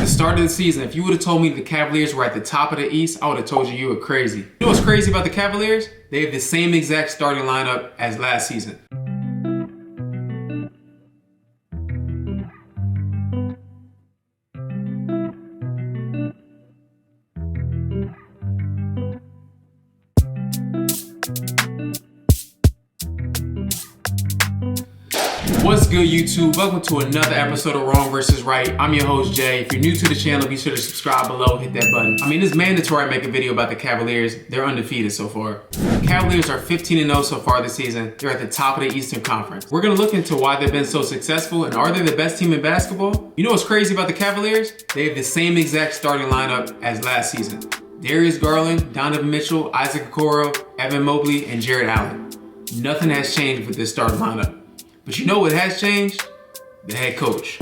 the start of the season, if you would have told me the Cavaliers were at the top of the East, I would have told you were crazy. You know what's crazy about the Cavaliers? They have the same exact starting lineup as last season. What's good, YouTube? Welcome to another episode of Wrong vs. Right. I'm your host, Jay. If you're new to the channel, be sure to subscribe below, hit that button. I mean, it's mandatory I make a video about the Cavaliers. They're undefeated so far. The Cavaliers are 15-0 so far this season. They're at the top of the Eastern Conference. We're going to look into why they've been so successful and are they the best team in basketball? You know what's crazy about the Cavaliers? They have the same exact starting lineup as last season. Darius Garland, Donovan Mitchell, Isaac Okoro, Evan Mobley, and Jared Allen. Nothing has changed with this starting lineup. But you know what has changed? The head coach,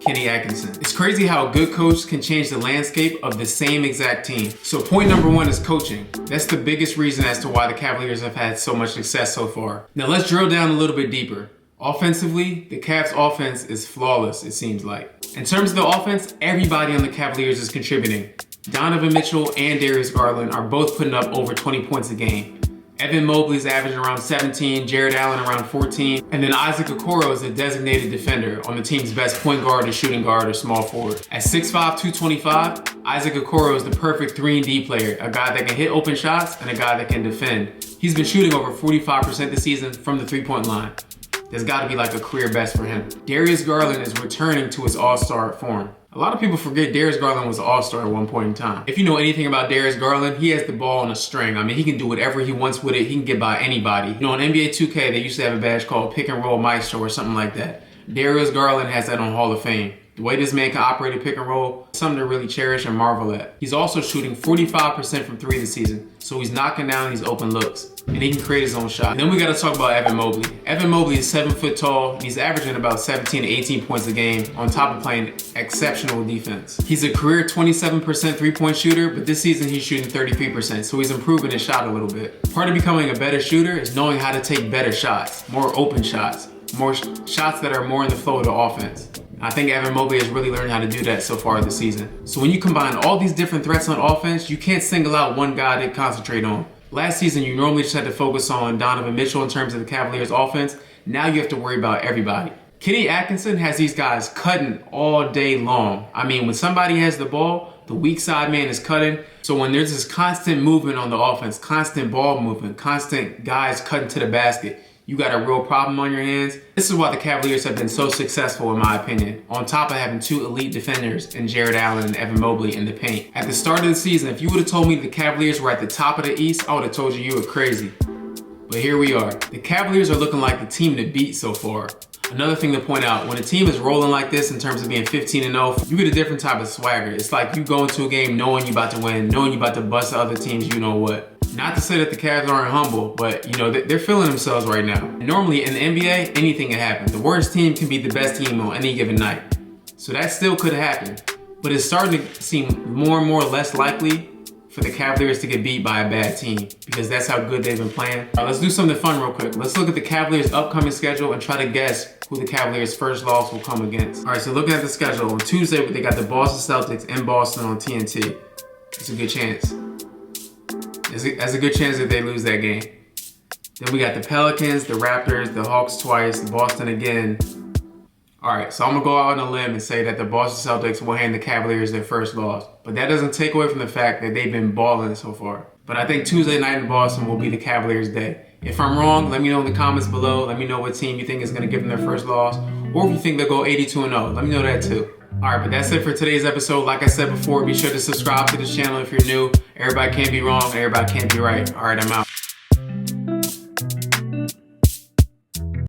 Kenny Atkinson. It's crazy how a good coach can change the landscape of the same exact team. So point number one is coaching. That's the biggest reason as to why the Cavaliers have had so much success so far. Now let's drill down a little bit deeper. Offensively, the Cavs offense is flawless, it seems like. In terms of the offense, everybody on the Cavaliers is contributing. Donovan Mitchell and Darius Garland are both putting up over 20 points a game. Evan Mobley's averaging around 17, Jared Allen around 14, and then Isaac Okoro is a designated defender on the team's best point guard or shooting guard or small forward. At 6'5", 225, Isaac Okoro is the perfect 3-and-D player, a guy that can hit open shots and a guy that can defend. He's been shooting over 45% this season from the three-point line. There's got to be like a career best for him. Darius Garland is returning to his all-star form. A lot of people forget Darius Garland was an all-star at one point in time. If you know anything about Darius Garland, he has the ball on a string. I mean, he can do whatever he wants with it. He can get by anybody. You know, in NBA 2K, they used to have a badge called Pick and Roll Maestro or something like that. Darius Garland has that on Hall of Fame. The way this man can operate a pick and roll, something to really cherish and marvel at. He's also shooting 45% from three this season, so he's knocking down these open looks, and he can create his own shot. And then we gotta talk about Evan Mobley. Evan Mobley is 7 foot tall, and he's averaging about 17 to 18 points a game on top of playing exceptional defense. He's a career 27% three-point shooter, but this season he's shooting 33%, so he's improving his shot a little bit. Part of becoming a better shooter is knowing how to take better shots, more open shots, more shots that are more in the flow of the offense. I think Evan Mobley has really learned how to do that so far this season. So when you combine all these different threats on offense, you can't single out one guy to concentrate on. Last season, you normally just had to focus on Donovan Mitchell in terms of the Cavaliers offense. Now you have to worry about everybody. Kenny Atkinson has these guys cutting all day long. I mean, when somebody has the ball, the weak side man is cutting. So when there's this constant movement on the offense, constant ball movement, constant guys cutting to the basket, you got a real problem on your hands. This is why the Cavaliers have been so successful, in my opinion, on top of having two elite defenders in Jared Allen and Evan Mobley in the paint. At the start of the season, if you would have told me the Cavaliers were at the top of the East, I would have told you were crazy. But here we are. The Cavaliers are looking like the team to beat so far. Another thing to point out, when a team is rolling like this in terms of being 15-0, you get a different type of swagger. It's like you go into a game knowing you're about to win, knowing you're about to bust the other teams you know what. Not to say that the Cavs aren't humble, but you know, they're feeling themselves right now. Normally in the NBA, anything can happen. The worst team can be the best team on any given night. So that still could happen. But it's starting to seem more and more less likely for the Cavaliers to get beat by a bad team because that's how good they've been playing. All right, let's do something fun real quick. Let's look at the Cavaliers' upcoming schedule and try to guess who the Cavaliers' first loss will come against. All right, so looking at the schedule, on Tuesday, they got the Boston Celtics in Boston on TNT. It's a good chance. There's a good chance that they lose that game. Then we got the Pelicans, the Raptors, the Hawks twice, Boston again. All right, so I'm gonna go out on a limb and say that the Boston Celtics will hand the Cavaliers their first loss. But that doesn't take away from the fact that they've been balling so far. But I think Tuesday night in Boston will be the Cavaliers' day. If I'm wrong, let me know in the comments below. Let me know what team you think is gonna give them their first loss. Or if you think they'll go 82-0, let me know that too. All right, but that's it for today's episode. Like I said before, be sure to subscribe to this channel if you're new. Everybody can't be wrong, everybody can't be right. All right, I'm out.